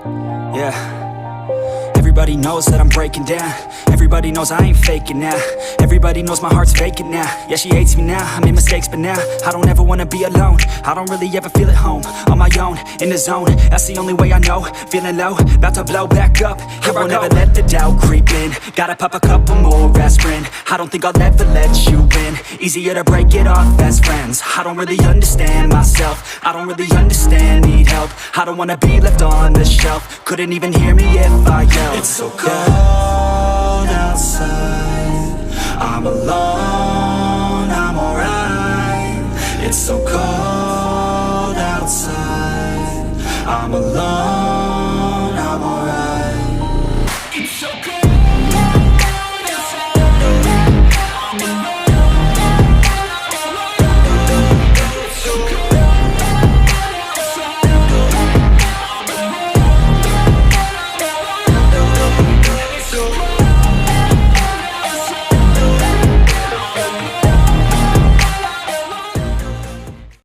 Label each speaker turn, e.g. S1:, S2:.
S1: Yeah. Everybody knows that I'm breaking down. Everybody knows I ain't faking now. Everybody knows my heart's vacant now. Yeah, she hates me now, I made mistakes but now I don't ever wanna be alone. I don't really ever feel at home. On my own, in the zone, that's the only way I know. Feeling low, about to blow back up. Here I never let the doubt creep in. Gotta pop a couple more aspirin. I don't think I'll ever let you in. Easier to break it off best friends. I don't really understand myself. I don't really understand, need help. I don't wanna be left on the shelf. Couldn't even hear me if I yelled.
S2: It's so cold outside, I'm alone, I'm alright. It's so cold outside, I'm alone, I'm alright. It's so cold.